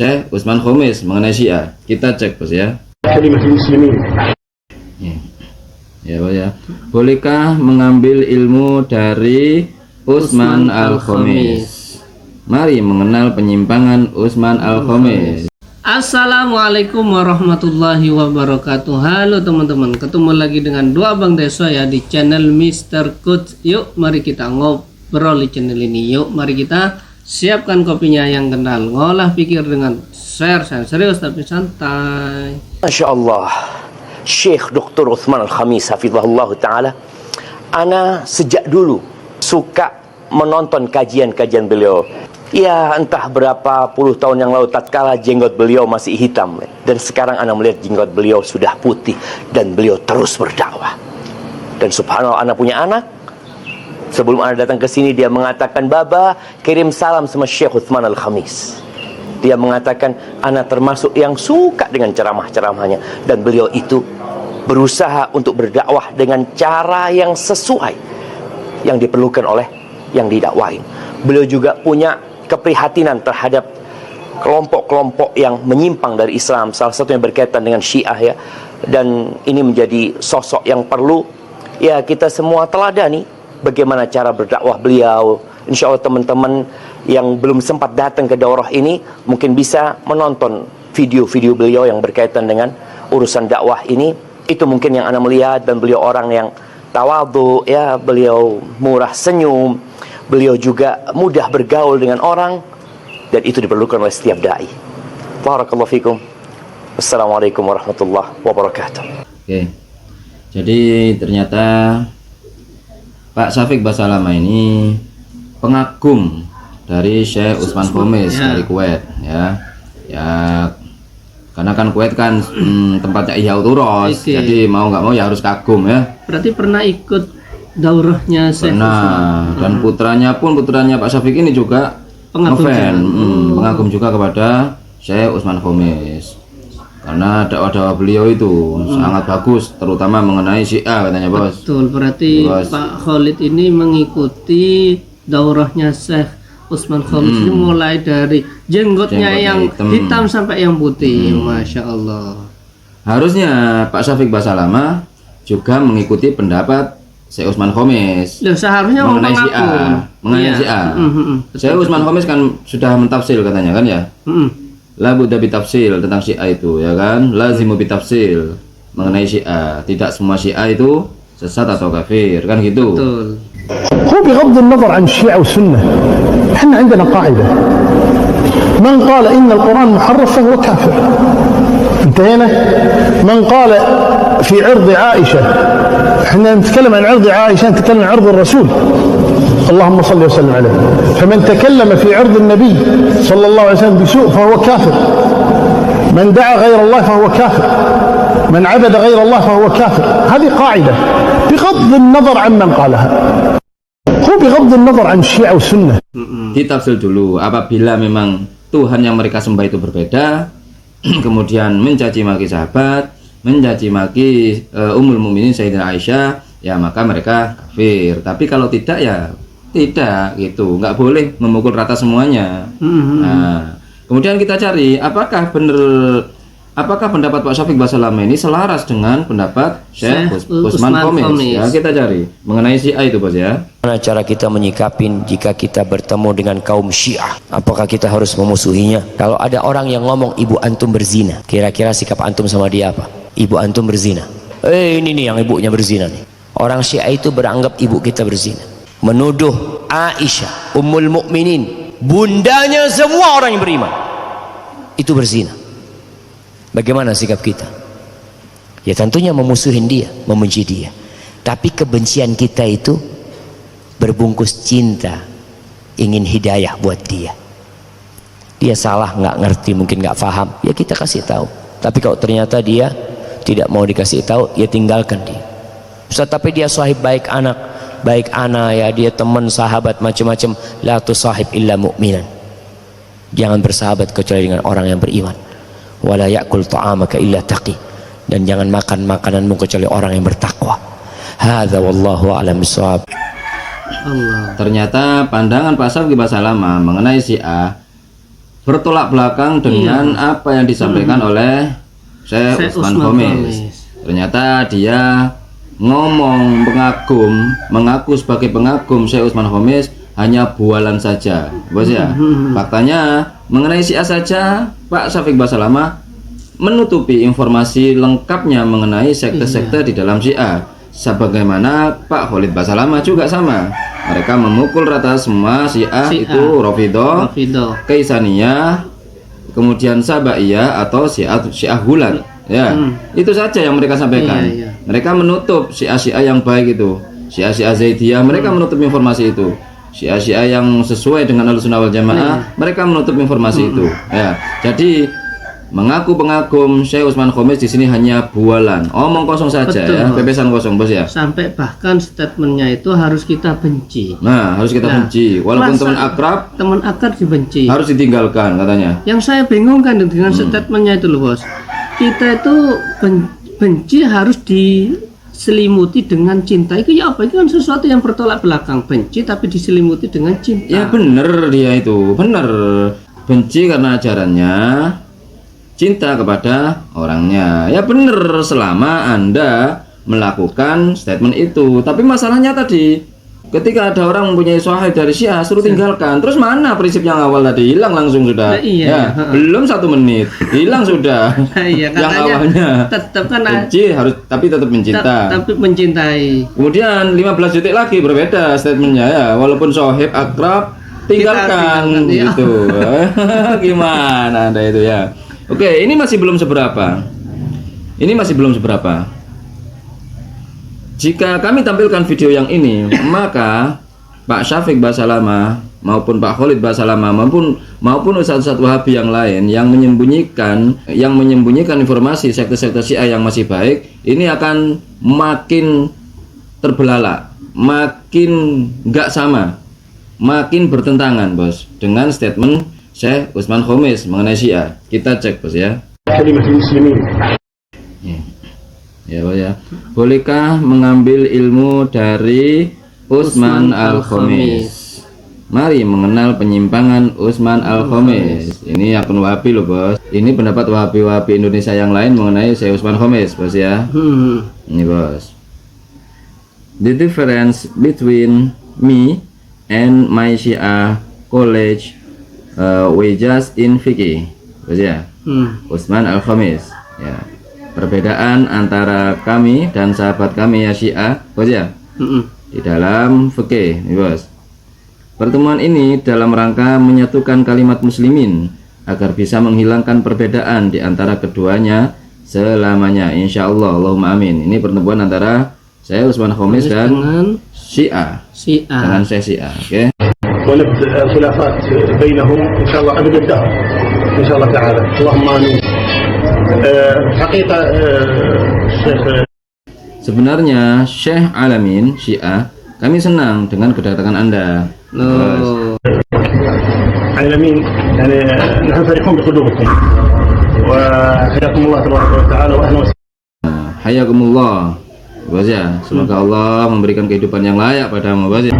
Syekh Utsman Khamis mengenai Syiah. Kita cek bos ya. Ya bos ya. Bolehkah mengambil ilmu dari Utsman Al-Khamis? Mari mengenal penyimpangan Utsman Al-Khamis. Assalamualaikum warahmatullahi wabarakatuh. Halo teman-teman, ketemu lagi dengan dua abang desa ya di channel Mr. Coach. Yuk mari kita ngobrol di channel ini. Yuk mari kita siapkan kopinya yang kental, ngolah pikir dengan share serius tapi santai. Masya Allah, Syekh Dr. Utsman Al-Khamis hafizahullah ta'ala. Ana sejak dulu suka menonton kajian-kajian beliau. Ya entah berapa puluh tahun yang lalu tatkala jenggot beliau masih hitam, dan sekarang ana melihat jenggot beliau sudah putih dan beliau terus berdakwah. Dan subhanallah, ana punya anak. Sebelum ana datang ke sini dia mengatakan, "Baba, kirim salam sama Syekh Utsman Al-Khamis." Dia mengatakan, ana termasuk yang suka dengan ceramah-ceramahnya, dan beliau itu berusaha untuk berdakwah dengan cara yang sesuai yang diperlukan oleh yang didakwain. Beliau juga punya keprihatinan terhadap kelompok-kelompok yang menyimpang dari Islam, salah satunya berkaitan dengan Syiah ya. Dan ini menjadi sosok yang perlu ya kita semua teladani bagaimana cara berdakwah beliau. Insya Allah teman-teman yang belum sempat datang ke daurah ini mungkin bisa menonton video-video beliau yang berkaitan dengan urusan dakwah ini. Itu mungkin yang Anda melihat, dan beliau orang yang tawadhu ya, beliau murah senyum, beliau juga mudah bergaul dengan orang, dan itu diperlukan oleh setiap dai. Barakallahu fikum. Assalamualaikum warahmatullahi wabarakatuh. Oke. Jadi ternyata Pak Syafiq Basalama ini pengagum dari Syekh Utsman Khamis dari Kuwait ya. Ya karena kan Kuwait kan tempatnya Ihya Uturos, jadi mau nggak mau ya harus kagum ya. Berarti pernah ikut daurahnya Syekh Utsman. Dan putranya Pak Syafiq ini juga pengagum juga kepada Syekh Utsman Khamis. Karena dakwah-dakwah beliau itu sangat bagus, terutama mengenai Syiah katanya bos. Betul, berarti Pak Khalid ini mengikuti daurahnya Syekh Utsman Khamis ini mulai dari jenggotnya yang hitam sampai yang putih. Masya Allah. Harusnya Pak Syafiq Basalama juga mengikuti pendapat Syekh Utsman Khamis. Loh, seharusnya mengenai Syiah. Mengenai Syiah. Syekh Utsman Khamis kan sudah mentafsir katanya kan ya. La budda bitafsil tentang Syiah itu ya kan, lazimu bitafsil mengenai Syiah. Tidak semua Syiah itu sesat atau kafir kan gitu. Betul. هو بغض النظر عن الشيعة والسنة احنا عندنا قاعدة من قال إن القرآن محرف فهو كافر. انتهينا. من قال في عرض عائشة، احنا نتكلم عن عرض عائشة، نتكلم عن عرض الرسول اللهم صل وسلم عليه. فمن تكلم في عرض النبي صلى الله عليه وسلم بسوء فهو كافر. من دعا غير الله فهو كافر. من عبد غير الله فهو كافر. هذه قاعدة بغض النظر عن من قالها. هو بغض النظر عن الشيعة والسنة. Ditafsir dulu, apabila memang Tuhan yang mereka sembah itu berbeda, kemudian mencaci maki sahabat, mencaci maki Ummul Mukminin Sayyidah Aisyah, ya maka mereka kafir. Tapi kalau tidak ya tidak gitu, nggak boleh memukul rata semuanya. Nah, kemudian kita cari apakah pendapat Pak Syafiq Basalama ini selaras dengan pendapat Syekh Utsman Khamis. Ya, kita cari mengenai Syiah itu bos ya. Bagaimana cara kita menyikapin jika kita bertemu dengan kaum Syiah? Apakah kita harus memusuhinya? Kalau ada orang yang ngomong ibu antum berzina, kira-kira sikap antum sama dia apa? Ibu antum berzina. Ini nih yang ibunya berzina nih. Orang Syiah itu beranggap ibu kita berzina. Menuduh Aisyah, Ummul Mukminin, bundanya semua orang yang beriman, itu berzina. Bagaimana sikap kita? Ya tentunya memusuhin dia, membenci dia. Tapi kebencian kita itu berbungkus cinta, ingin hidayah buat dia. Dia salah, nggak ngerti, mungkin nggak paham, ya kita kasih tahu. Tapi kalau ternyata dia tidak mau dikasih tahu, ya tinggalkan dia. Ustaz, tapi dia sahib baik anak ya, dia teman, sahabat, macam-macam. La tusahib illa mu'minan. Jangan bersahabat kecuali dengan orang yang beriman. Wala ya'kul ta'amaka illa taqi. Dan jangan makan makananmu kecuali orang yang bertakwa. Hadza wallahu a'lam bishawab. Ternyata pandangan Pak Syafiq Basalama mengenai Syiah bertolak belakang dengan apa yang disampaikan oleh Syekh Utsman Khamis. Ternyata dia ngomong mengaku sebagai pengagum Syekh Utsman Khamis hanya bualan saja, bos ya. Faktanya mengenai Syiah saja Pak Syafiq Basalamah menutupi informasi lengkapnya mengenai sekte-sekte di dalam Syiah. Sebagaimana Pak Khalid Basalamah juga sama. Mereka memukul rata semua Syiah itu Rafidhah, Kaisaniyah, kemudian Sabaiyah atau Syiah Gulat. Ya, itu saja yang mereka sampaikan. Mereka menutup Syiah yang baik itu, Syiah Zaidiyah, mereka menutup informasi itu. Syiah yang sesuai dengan Ahlussunnah wal Jamaah, mereka menutup informasi itu. Ya, jadi mengaku pengagum Syekh Utsman Khamis di sini hanya bualan, omong kosong saja. Betul, ya, pepesan kosong, bos ya. Sampai bahkan statementnya itu harus kita benci. Nah, harus kita benci, walaupun teman akrab dibenci, harus ditinggalkan katanya. Yang saya bingung kan dengan statementnya itu loh, bos. Kita itu benci harus diselimuti dengan cinta. Itu ya apa? Itu kan sesuatu yang bertolak belakang. Benci tapi diselimuti dengan cinta. Ya bener, dia itu bener. Benci karena ajarannya, cinta kepada orangnya. Ya bener, selama Anda melakukan statement itu. Tapi masalahnya tadi, ketika ada orang mempunyai syahid dari Syiah, suruh tinggalkan. Terus mana prinsip yang awal tadi? Hilang langsung sudah. Ya, belum 1 menit, hilang sudah. Yang awalnya tetap kan benci harus, tapi tetap mencinta. Tapi mencintai. Kemudian 15 detik lagi berbeda statementnya ya. Walaupun syahid akrab, tinggalkan gitu. Gimana Anda itu ya? Oke, ini masih belum seberapa. Jika kami tampilkan video yang ini, maka Pak Syafiq Basalamah maupun Pak Khalid Basalamah maupun Ustaz-Ustaz Wahabi yang lain yang menyembunyikan informasi sekte-sekte Syiah yang masih baik, ini akan makin terbelalak, makin nggak sama, makin bertentangan, bos, dengan statement Syekh Utsman Khamis mengenai Syiah. Kita cek, bos ya. Ya, bos ya. Bolehkah mengambil ilmu dari Utsman Al-Khamis? Mari mengenal penyimpangan Utsman Al-Khamis. Ini akun Wahabi loh, bos. Ini pendapat Wahabi Indonesia yang lain mengenai Syekh Utsman Khamis, bos ya. Ini, bos. The difference between me and my Syiah college we just in fiqh, bos ya. Utsman Al-Khamis, ya. Perbedaan antara kami dan sahabat kami ya Syiah, bos ya, di dalam fikih, bos. Pertemuan ini dalam rangka menyatukan kalimat muslimin agar bisa menghilangkan perbedaan di antara keduanya selamanya, insyaallah, Allahumma amin. Ini pertemuan antara saya Utsman Khamis dan Syiah. Dengan saya Syiah, oke. ونبدأ الخلافات بينهم إن شاء الله أبد الدهر إن شاء الله تعالى اللهم آمين. حقيقة الشيخ Sebenarnya Syekh Alamin Syiah, kami senang dengan kedatangan Anda. Alamin, يعني نحن فرحون بقدومكم وحياكم الله تبارك وتعالى وأهلا وسهلا. Hayakumullah, bos ya. Semoga Allah memberikan kehidupan yang layak padamu, bos ya.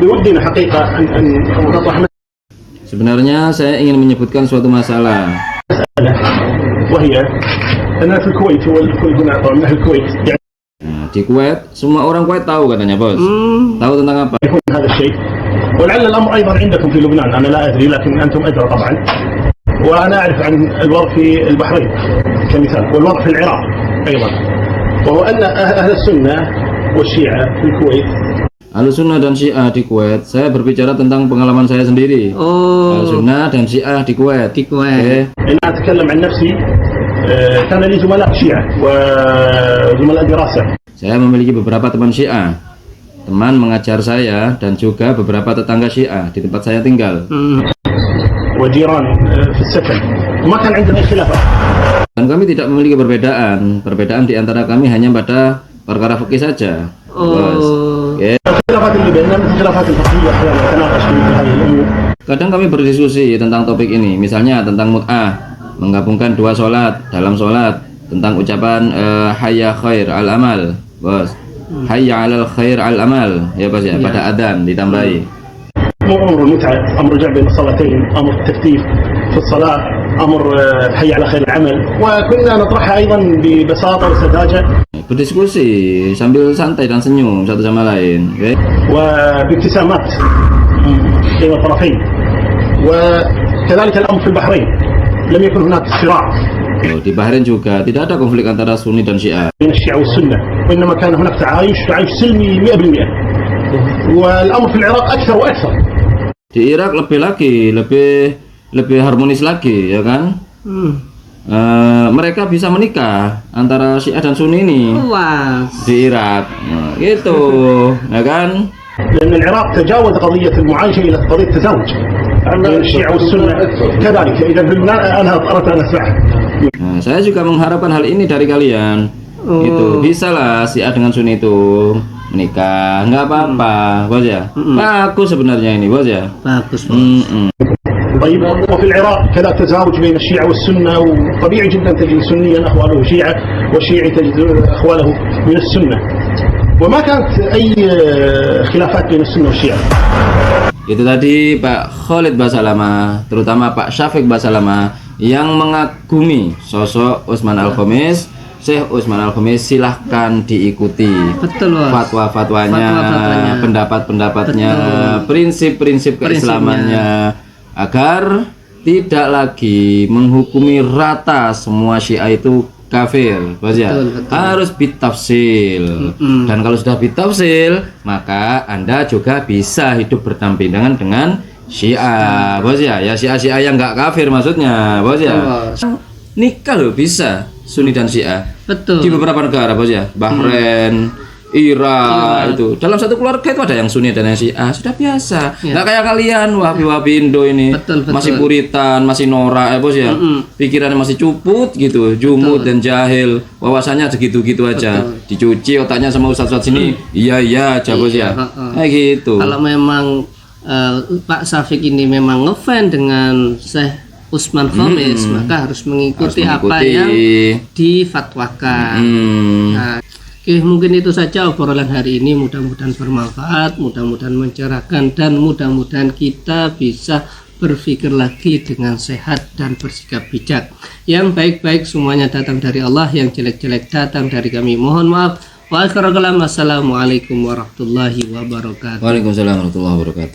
بودنا حقيقة أن نطرح Sebenarnya saya ingin menyebutkan suatu masalah. وهي أنا في الكويت والكل هنا طبعا من أهل الكويت يعني di Kuwait semua orang Kuwait tahu katanya, bos. Tahu tentang apa? يكون هذا الشيء ولعل الأمر أيضا عندكم في لبنان أنا لا أدري لكن أنتم أدرى طبعا. وأنا أعرف عن الوضع في البحرين كمثال والوضع في العراق أيضا وهو أن أهل السنة والشيعة في الكويت. Ahlussunnah dan Syiah di Kuwait, saya berbicara tentang pengalaman saya sendiri. Ahlussunnah dan Syiah di Kuwait. أنا أتكلم عن نفسي كان لي زملاء شيعة وزملاء دراسة. Saya memiliki beberapa teman Syiah, teman mengajar saya, dan juga beberapa tetangga Syiah di tempat saya tinggal. وجيران في السكن وما كان عندنا أي خلافات. Dan kami tidak memiliki perbedaan. Perbedaan di antara kami hanya pada perkara fikih saja. الخلافات اللي بيننا مثل خلافات الفقهية أحيانا نتناقش في هذه الأمور. Kadang kami berdiskusi tentang topik ini, misalnya tentang mut'ah, menggabungkan 2 sholat dalam sholat, tentang ucapan hayya khair al amal, bos. Hayya alal khair al amal, ya bos ya, pada adzan ditambahi. أمر المتعة، أمر الجمع بين الصلاتين، أمر التكتيف في الصلاة، أمر الحي على خير العمل، وكنا نطرحها أيضا ببساطة وسذاجة Berdiskusi sambil santai dan senyum satu sama lain. Oke? وبابتسامات بين الطرفين. وكذلك الأمر في البحرين لم يكن هناك صراع Oh, di Bahrain juga tidak ada konflik antara Sunni dan Syiah. بين الشيعة والسنة، وإنما كان هناك تعايش سلمي 100%. والأمر في العراق أكثر وأكثر. Di Irak lebih harmonis lagi, ya kan? Mereka bisa menikah antara Syiah dan Sunni ini Wah, di Irak, nah, gitu, ya kan? لأن العراق تجاوز قضية المعايشة إلى قضية التزاوج بين الشيعة والسنة كذلك. إذا أنا أردت أن أسمعها. Nah, saya juga mengharapkan hal ini dari kalian. Gitu, bisa lah Syiah dengan Sunni itu menikah, nggak apa-apa, bos ya. Bagus sebenarnya ini, bos ya. bagus. طيب وفي العراق كذا تزاوج بين الشيعة والسنة، وطبيعي جدا تجد سنيا أخواله شيعة والشيعي تجد أخواله من السنة، وما كانت أي خلافات بين السنة والشيعة. Itu tadi Pak Khalid Basalamah, terutama Pak Syafiq Basalamah yang mengagumi sosok Utsman Al-Khamis. Syekh Utsman Al-Khamis silahkan diikuti Betul, Bos. fatwa-fatwanya, Fatwa-fatwanya. pendapat-pendapatnya, Betul. prinsip-prinsip keislamannya, agar tidak lagi menghukumi rata semua Syiah itu kafir, bos ya. Betul. Harus bitafsil. Dan kalau sudah bitafsil, maka Anda juga bisa hidup berdampingan dengan Syiah, bos ya. Ya Syiah yang nggak kafir maksudnya, bos ya. Nikah loh bisa Sunni dan Syiah Betul. di beberapa negara, bos ya. Bahrain, Irak itu dalam satu keluarga itu ada yang Sunni dan yang Syiah, sudah biasa. Nggak kayak kalian Wahabi Indo ini. Betul. Masih puritan, masih norak ya, bos ya. Pikirannya masih cuput gitu, jumut dan jahil, wawasannya segitu-gitu aja. Dicuci otaknya sama ustadz sini, iya aja, bos ya. Kayak gitu. Kalau memang Pak Syafiq ini memang ngefan dengan Syekh Utsman Khamis, maka harus mengikuti apa yang difatwakan. Nah, oke, mungkin itu saja obrolan hari ini. Mudah-mudahan bermanfaat, mudah-mudahan mencerahkan, dan mudah-mudahan kita bisa berpikir lagi dengan sehat dan bersikap bijak. Yang baik-baik semuanya datang dari Allah, yang jelek-jelek datang dari kami. Mohon maaf. Wa akhiru kalam. Assalamualaikum warahmatullahi wabarakatuh. Waalaikumsalam warahmatullahi wabarakatuh.